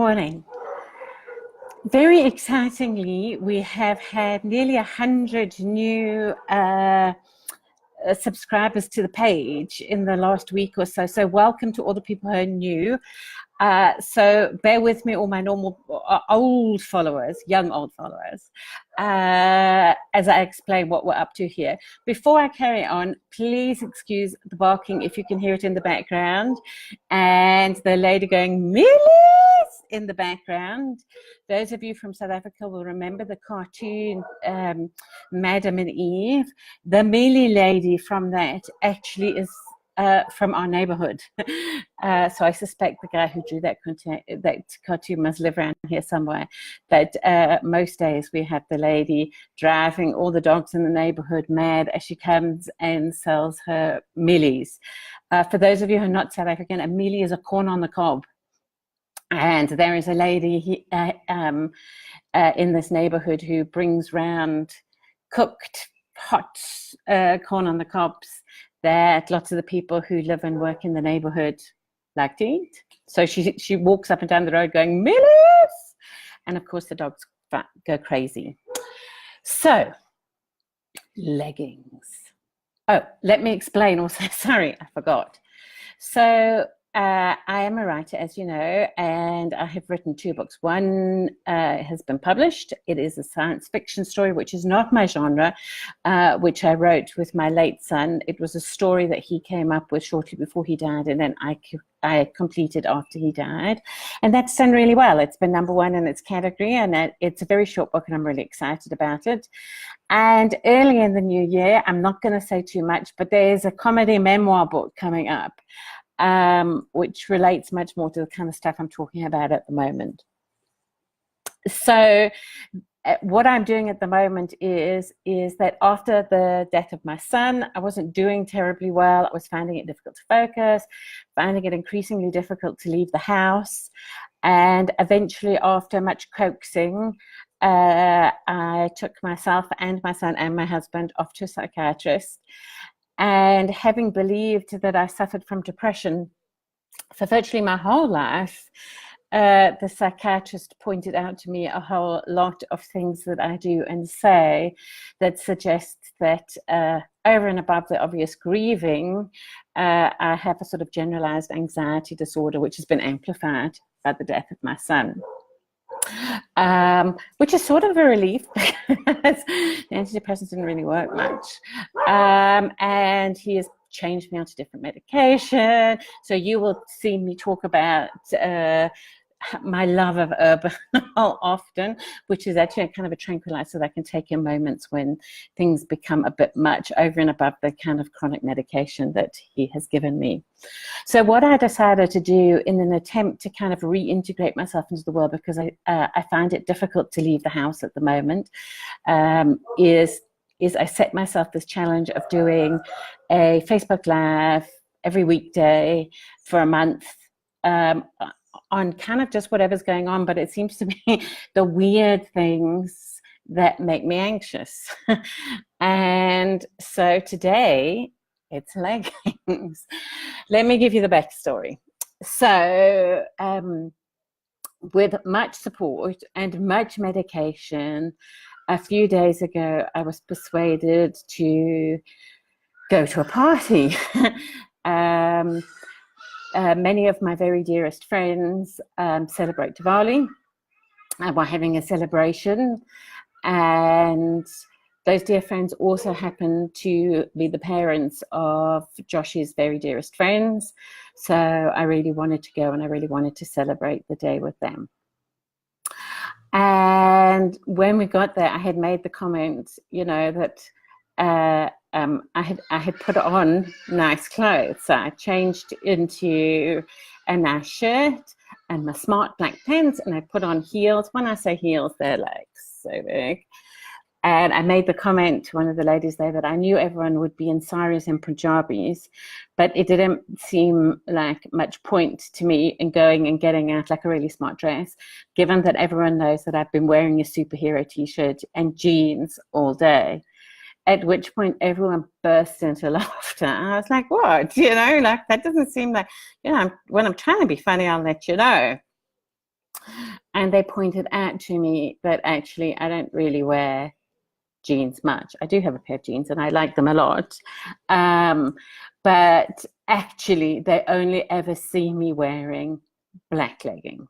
morning. Very excitingly, we have had nearly 100 new subscribers to the page in the last week or so. So welcome to all the people who are new. So bear with me, all my normal old followers, young old followers, as I explain what we're up to here. Before I carry on, please excuse the barking if you can hear it in the background, and the lady going Millie in the background. Those of you from South Africa will remember the cartoon Madam and Eve. The Millie lady from that actually is from our neighborhood. So I suspect the guy who drew that cartoon must live around here somewhere. But most days we have the lady driving all the dogs in the neighborhood mad as she comes and sells her millies. For those of you who are not South African, a millie is a corn on the cob. And there is a lady in this neighborhood who brings round cooked hot corn on the cobs that lots of the people who live and work in the neighborhood like to eat. So she walks up and down the road going, Millies! And of course the dogs go crazy. So, leggings. Oh, let me explain also. Sorry, I forgot. So, I am a writer, as you know, and I have written 2 books. One has been published. It is a science fiction story, which is not my genre, which I wrote with my late son. It was a story that he came up with shortly before he died, and then I completed after he died. And that's done really well. It's been #1 in its category, and it's a very short book, and I'm really excited about it. And early in the new year, I'm not going to say too much, but there's a comedy memoir book coming up, which relates much more to the kind of stuff I'm talking about at the moment. So what I'm doing at the moment is that after the death of my son, I wasn't doing terribly well. I was finding it difficult to focus, finding it increasingly difficult to leave the house. And eventually, after much coaxing, I took myself and my son and my husband off to a psychiatrist. And having believed that I suffered from depression for virtually my whole life, the psychiatrist pointed out to me a whole lot of things that I do and say that suggest that over and above the obvious grieving, I have a sort of generalized anxiety disorder, which has been amplified by the death of my son. Which is sort of a relief because the antidepressants didn't really work much. And he has changed me onto different medication. So you will see me talk about my love of herbal often, which is actually a kind of a tranquilizer that I can take in moments when things become a bit much over and above the kind of chronic medication that he has given me. So what I decided to do in an attempt to kind of reintegrate myself into the world, because I find it difficult to leave the house at the moment, is I set myself this challenge of doing a Facebook Live every weekday for a month, on kind of just whatever's going on, but it seems to be the weird things that make me anxious. And so today, it's leggings. Let me give you the backstory. So, with much support and much medication, a few days ago, I was persuaded to go to a party. Many of my very dearest friends celebrate Diwali. We're having a celebration, and those dear friends also happen to be the parents of Josh's very dearest friends. So I really wanted to go, and I really wanted to celebrate the day with them. And when we got there, I had made the comment, you know, that I had put on nice clothes. So I changed into a nice shirt and my smart black pants, and I put on heels. When I say heels, they're like so big. And I made the comment to one of the ladies there that I knew everyone would be in saris and Punjabis, but it didn't seem like much point to me in going and getting out like a really smart dress, given that everyone knows that I've been wearing a superhero t-shirt and jeans all day. At which point everyone burst into laughter. I was like, what? You know, like that doesn't seem like, you know, when I'm trying to be funny, I'll let you know. And they pointed out to me that actually I don't really wear jeans much. I do have a pair of jeans and I like them a lot. But actually, they only ever see me wearing black leggings.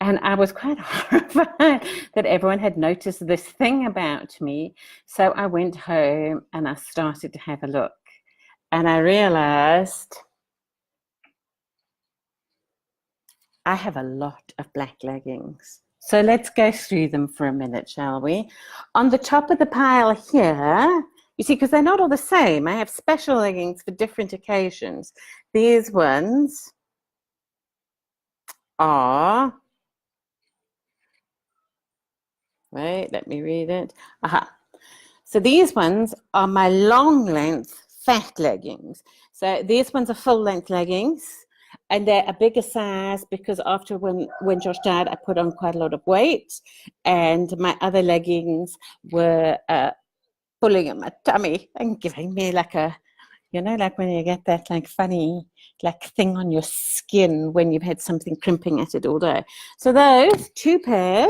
And I was quite horrified that everyone had noticed this thing about me. So I went home and I started to have a look. And I realized I have a lot of black leggings. So let's go through them for a minute, shall we? On the top of the pile here, you see, because they're not all the same. I have special leggings for different occasions. These ones are, wait, let me read it. Aha. So these ones are my long length fat leggings. So these ones are full length leggings. And they're a bigger size because after when Josh died, I put on quite a lot of weight, and my other leggings were pulling in my tummy and giving me like a, you know, like when you get that like funny like thing on your skin when you've had something crimping at it all day. So those two pairs,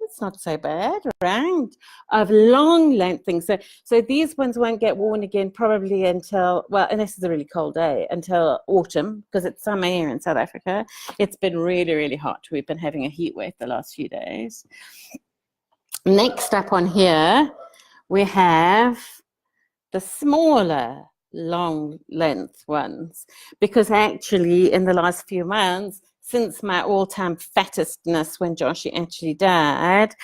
it's not so bad, right? Of long length things. So these ones won't get worn again probably until, well, unless it's a really cold day, until autumn, because it's summer here in South Africa. It's been really, really hot. We've been having a heat wave the last few days. Next up on here, we have the smaller long length ones, because actually in the last few months, since my all-time fattestness when Joshie actually died,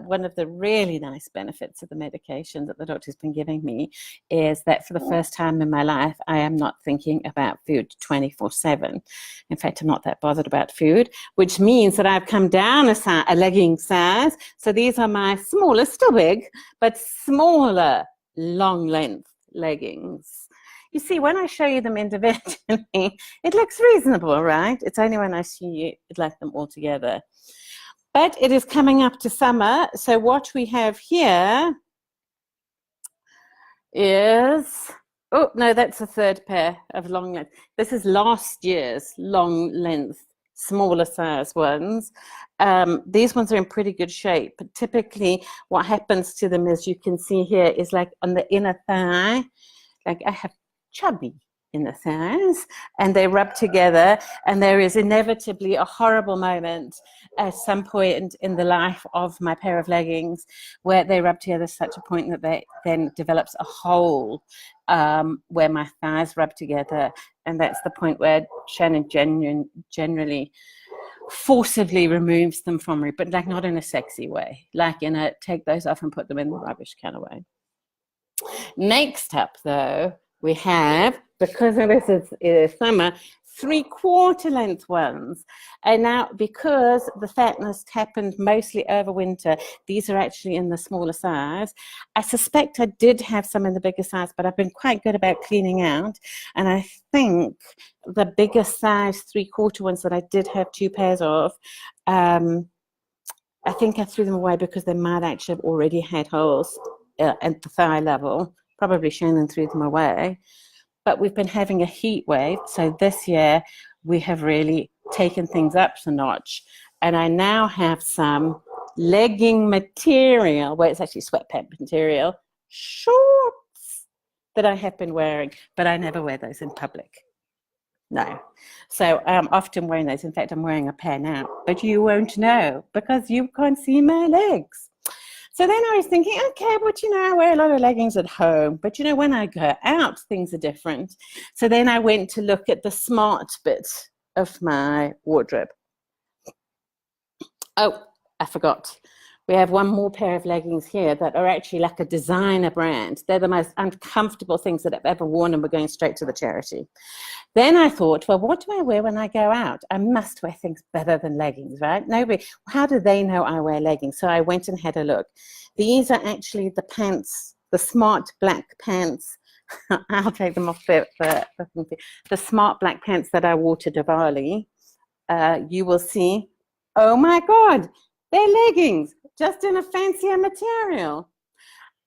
one of the really nice benefits of the medication that the doctor's been giving me is that for the first time in my life, I am not thinking about food 24/7. In fact, I'm not that bothered about food, which means that I've come down a legging size. So these are my smaller, still big, but smaller long length leggings. You see, when I show you them individually, it looks reasonable, right? It's only when I see you like them all together. But it is coming up to summer, so what we have here is, oh, no, that's a third pair of long length. This is last year's long length, smaller size ones. These ones are in pretty good shape. But typically, what happens to them, as you can see here, is like on the inner thigh, like I have chubby inner thighs, and they rub together, and there is inevitably a horrible moment at some point in the life of my pair of leggings where they rub together to such a point that they then develops a hole where my thighs rub together, and that's the point where Shannon generally forcibly removes them from me, but like not in a sexy way, like in a take those off and put them in the rubbish kind of way. Next up, though, we have, because this is summer, 3/4 length ones. And now, because the fatness happened mostly over winter, these are actually in the smaller size. I suspect I did have some in the bigger size, but I've been quite good about cleaning out. And I think the bigger size 3/4 ones that I did have 2 pairs of, I think I threw them away because they might actually have already had holes at the thigh level. Probably Shannon threw them away. But we've been having a heat wave, so this year we have really taken things up a notch. And I now have some legging material, well, it's actually sweatpant material, shorts that I have been wearing, but I never wear those in public. No. So I'm often wearing those. In fact, I'm wearing a pair now, but you won't know because you can't see my legs. So then I was thinking, okay, but you know, I wear a lot of leggings at home, but you know, when I go out, things are different. So then I went to look at the smart bit of my wardrobe. Oh, I forgot. We have one more pair of leggings here that are actually like a designer brand. They're the most uncomfortable things that I've ever worn, and we're going straight to the charity. Then I thought, well, what do I wear when I go out? I must wear things better than leggings, right? Nobody, how do they know I wear leggings? So I went and had a look. These are actually the pants, the smart black pants. I'll take them off the smart black pants that I wore to Diwali. You will see, oh my God, they're leggings, just in a fancier material.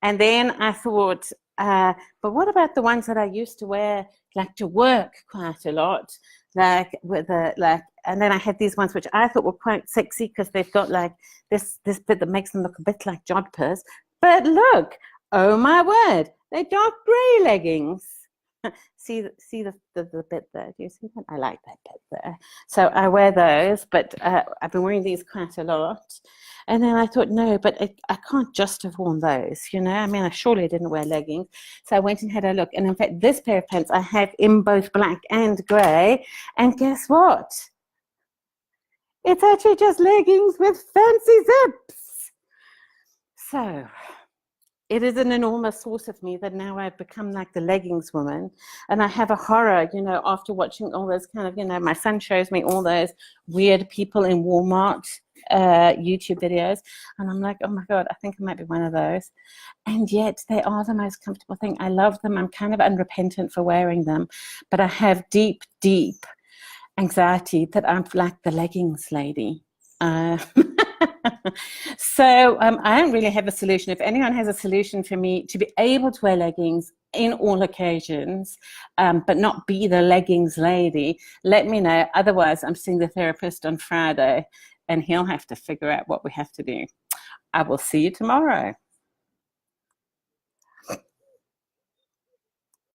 And then I thought, but what about the ones that I used to wear, like to work quite a lot? like with a like, and then I had these ones which I thought were quite sexy because they've got like this bit that makes them look a bit like jodhpurs. But look, oh my word, they're dark grey leggings. See the bit there. Do you see that? I like that bit there. So I wear those, but I've been wearing these quite a lot. And then I thought, no, but I can't just have worn those, you know. I mean, I surely didn't wear leggings. So I went and had a look. And in fact, this pair of pants I have in both black and grey. And guess what? It's actually just leggings with fancy zips. So it is an enormous source of me that now I've become like the leggings woman. And I have a horror, you know, after watching all those kind of, you know, my son shows me all those weird people in Walmart YouTube videos. And I'm like, oh my God, I think I might be one of those. And yet they are the most comfortable thing. I love them. I'm kind of unrepentant for wearing them. But I have deep, deep anxiety that I'm like the leggings lady. So I don't really have a solution. If anyone has a solution for me to be able to wear leggings in all occasions, but not be the leggings lady, let me know. Otherwise, I'm seeing the therapist on Friday and he'll have to figure out what we have to do. I will see you tomorrow.